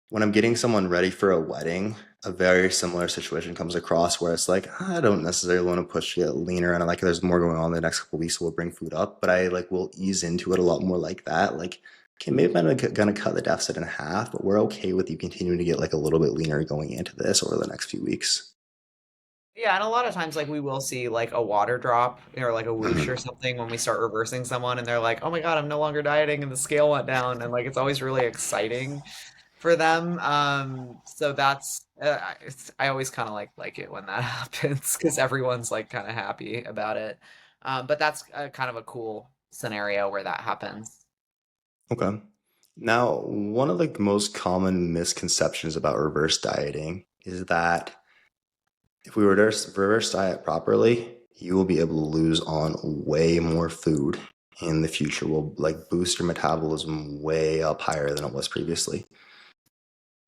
when I'm getting someone ready for a wedding, a very similar situation comes across where it's like, I don't necessarily want to push you leaner, and like there's more going on the next couple weeks, so we'll bring food up, but I like will ease into it a lot more like that. Like, okay, maybe I'm gonna cut the deficit in half, but we're okay with you continuing to get like a little bit leaner going into this over the next few weeks. Yeah, and a lot of times like we will see like a water drop or like a whoosh or something when we start reversing someone and they're like, "Oh my God, I'm no longer dieting and the scale went down." And like it's always really exciting for them. So that's I always kind of like it when that happens because everyone's like kind of happy about it. But that's kind of a cool scenario where that happens. Okay. Now, one of the most common misconceptions about reverse dieting is that if we reverse diet properly, you will be able to lose on way more food in the future. Will like boost your metabolism way up higher than it was previously.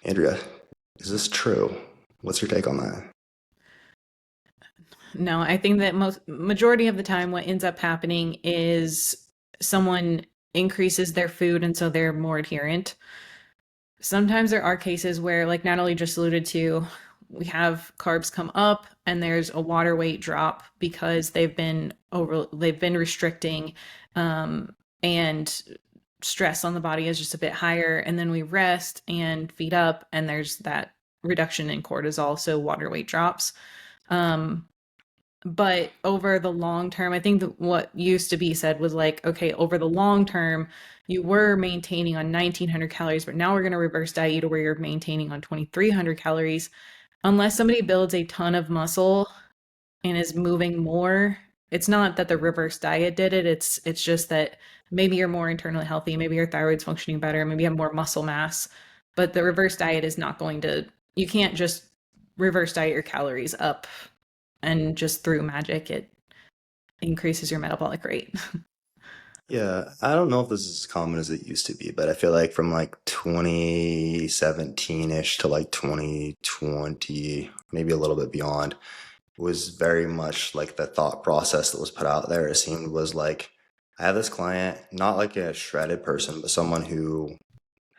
Andrea, is this true? What's your take on that? No, I think that most majority of the time what ends up happening is someone increases their food and so they're more adherent. Sometimes there are cases where, like Natalie just alluded to, we have carbs come up and there's a water weight drop because they've been restricting, and stress on the body is just a bit higher, and then we rest and feed up and there's that reduction in cortisol, so water weight drops. Um, but over the long term, I think that what used to be said was like, okay, over the long term, you were maintaining on 1900 calories, but now we're going to reverse diet you to where you're maintaining on 2300 calories. Unless somebody builds a ton of muscle and is moving more, it's not that the reverse diet did it. It's just that maybe you're more internally healthy, maybe your thyroid's functioning better, maybe you have more muscle mass. But the reverse diet is not going to, you can't just reverse diet your calories up and just through magic it increases your metabolic rate. Yeah, I don't know if this is as common as it used to be, but I feel like from like 2017-ish to like 2020, maybe a little bit beyond, was very much like the thought process that was put out there. It seemed was like, I have this client, not like a shredded person, but someone who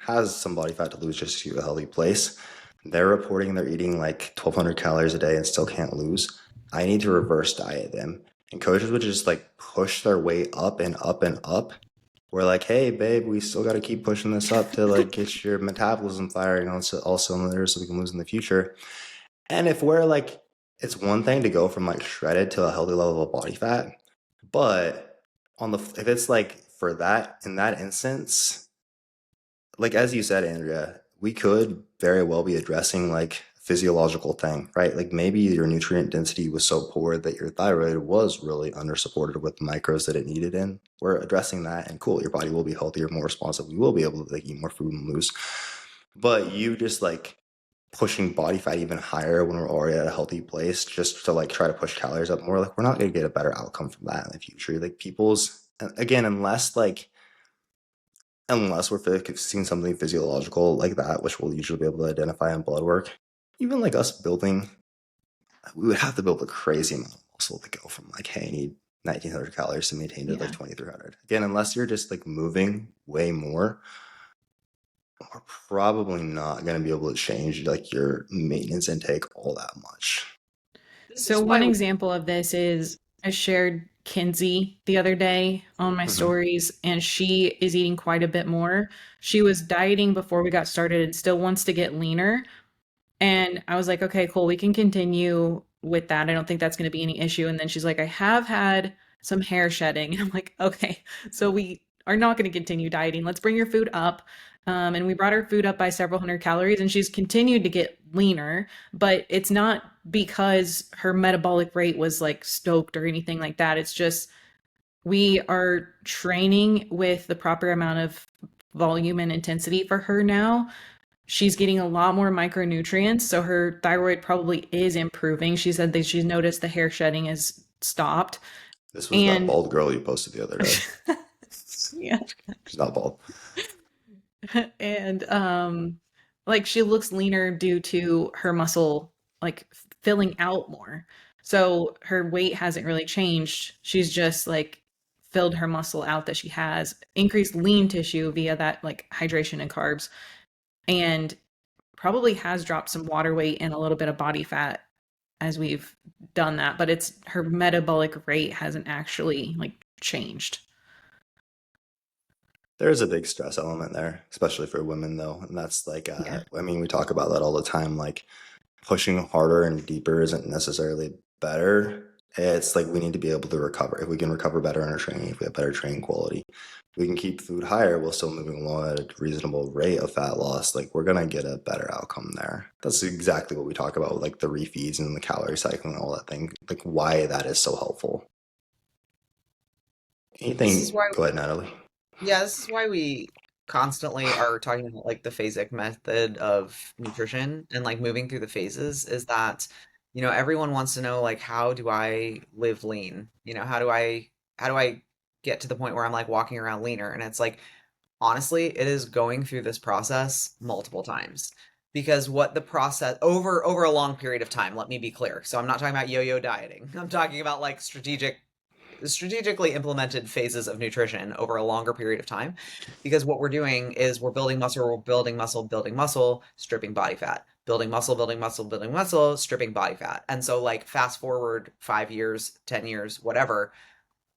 has some body fat to lose just to a healthy place. They're reporting they're eating like 1,200 calories a day and still can't lose. I need to reverse diet them. And coaches would just like push their weight up and up and up. We're like, hey, babe, we still got to keep pushing this up to like get your metabolism firing on all cylinders so we can lose in the future. And if we're like, it's one thing to go from like shredded to a healthy level of body fat, but if it's like for that in that instance, like as you said, Andrea, we could very well be addressing like physiological thing, right? Like maybe your nutrient density was so poor that your thyroid was really under supported with the micros that it needed in. We're addressing that and cool, your body will be healthier, more responsive. You will be able to like eat more food and lose. But you just like pushing body fat even higher when we're already at a healthy place just to like try to push calories up more, like we're not going to get a better outcome from that in the future. Like people's, again, unless we're seeing something physiological like that, which we'll usually be able to identify in blood work, even like us building, we would have to build a crazy amount of muscle to go from like, hey, I need 1,900 calories to maintain to like Yeah. 2,300. Again, unless you're just like moving way more, we're probably not going to be able to change like your maintenance intake all that much. This So is one why we, example of this is I shared Kinsey the other day on my Hmm. stories, and she is eating quite a bit more. She was dieting before we got started and still wants to get leaner. And I was like, okay, cool, we can continue with that. I don't think that's going to be any issue. And then she's like, I have had some hair shedding. And I'm like, okay, so we are not going to continue dieting. Let's bring your food up. And we brought her food up by several hundred calories, and she's continued to get leaner, but it's not because her metabolic rate was like stoked or anything like that. It's just we are training with the proper amount of volume and intensity for her now. She's getting a lot more micronutrients, so her thyroid probably is improving. She said that she's noticed the hair shedding has stopped. This was that And bald girl you posted the other day. yeah. She's not bald. And like she looks leaner due to her muscle like filling out more. So her weight hasn't really changed. She's just like filled her muscle out that she has, increased lean tissue via that like hydration and carbs, and probably has dropped some water weight and a little bit of body fat as we've done that, but it's her metabolic rate hasn't actually like changed. There's a big stress element there, especially for women though. And that's like, Yeah. I mean, we talk about that all the time. Like pushing harder and deeper isn't necessarily better. It's like we need to be able to recover. If we can recover better in our training, if we have better training quality, we can keep food higher while still moving along at a reasonable rate of fat loss. Like we're gonna get a better outcome there. That's exactly what we talk about with like the refeeds and the calorie cycling and all that thing. Like why that is so helpful. this is Anything? why Go ahead, Natalie. Yeah, this is why we constantly are talking about like the phasic method of nutrition and like moving through the phases is that Everyone wants to know like how do I live lean? How do I get to the point where I'm like walking around leaner? And it's like honestly, it is going through this process multiple times. Because what the process over a long period of time, let me be clear. So I'm not talking about yo-yo dieting. I'm talking about like strategically implemented phases of nutrition over a longer period of time. Because what we're doing is building muscle, stripping body fat, building muscle, building muscle, building muscle, stripping body fat. And so, like, fast forward 5 years, 10 years, whatever,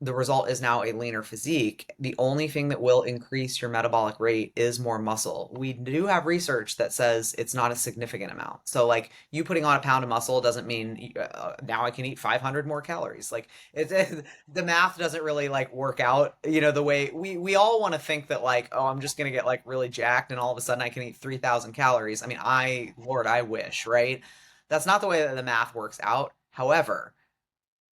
the result is now a leaner physique. The only thing that will increase your metabolic rate is more muscle. We do have research that says it's not a significant amount. So, like, you putting on a pound of muscle doesn't mean now I can eat 500 more calories. Like, the math doesn't really like work out, the way we all want to think that, like, oh, I'm just gonna get like really jacked and all of a sudden I can eat 3,000 calories. I mean, Lord, I wish, right? That's not the way that the math works out. However,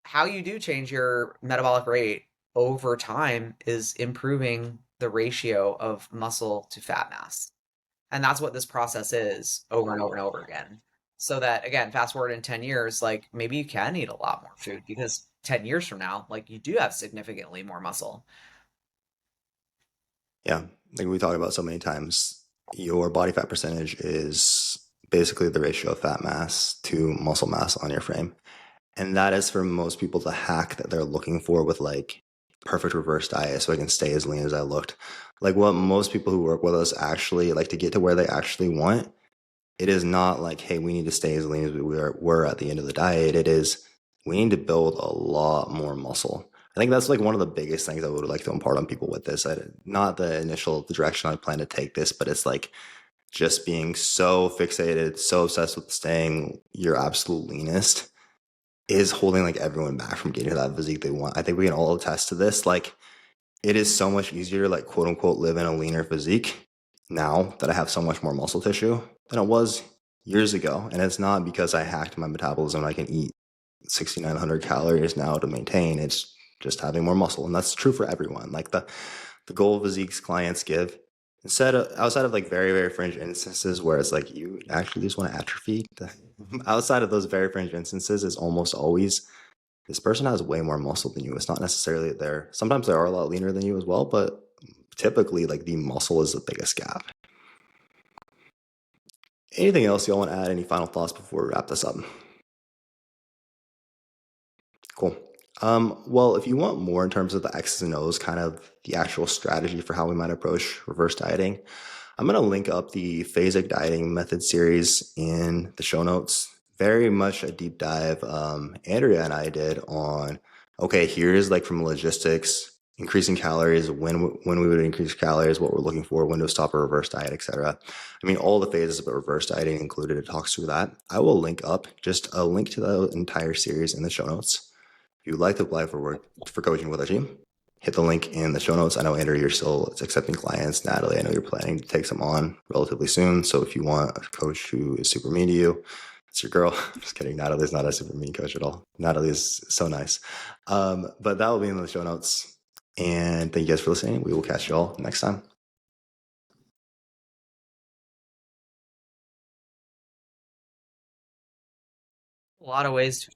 how you do change your metabolic rate over time is improving the ratio of muscle to fat mass. And that's what this process is over and over and over again. So that, again, fast forward in 10 years, like maybe you can eat a lot more food because 10 years from now, like you do have significantly more muscle. Yeah, like we talked about so many times, your body fat percentage is basically the ratio of fat mass to muscle mass on your frame. And that is for most people the hack that they're looking for with like perfect reverse diet so I can stay as lean as I looked. Like what most people who work with us actually like to get to where they actually want, it is not like, hey, we need to stay as lean as were at the end of the diet. It is we need to build a lot more muscle. I think that's like one of the biggest things I would like to impart on people with this. Not the direction I plan to take this, but it's like just being so fixated, so obsessed with staying your absolute leanest is holding like everyone back from getting to that physique they want. I think we can all attest to this. Like it is so much easier to like quote unquote live in a leaner physique now that I have so much more muscle tissue than it was years ago. And it's not because I hacked my metabolism and I can eat 6,900 calories now to maintain. It's just having more muscle. And that's true for everyone. Like the goal physiques clients give instead of outside of like very, very fringe instances where it's like you actually just want to atrophy. Outside of those very fringe instances is almost always this person has way more muscle than you. It's not necessarily there. Sometimes they are a lot leaner than you as well, but typically like the muscle is the biggest gap. Anything else y'all want to add? Any final thoughts before we wrap this up? Cool. Well, if you want more in terms of the X's and O's, kind of the actual strategy for how we might approach reverse dieting, I'm going to link up the phasic dieting method series in the show notes. Very much a deep dive Andrea and I did on, okay, here's like from logistics, increasing calories, when we would increase calories, what we're looking for, when to stop a reverse diet, etc. I mean, all the phases of reverse dieting included. It talks through that. I will link up just a link to the entire series in the show notes. If you would like to apply for coaching with our team, hit the link in the show notes. I know, Andrea, you're still accepting clients. Natalie, I know you're planning to take some on relatively soon. So if you want a coach who is super mean to you, it's your girl. Just kidding. Natalie's not a super mean coach at all. Natalie is so nice. But that will be in the show notes. And thank you guys for listening. We will catch you all next time. A lot of ways to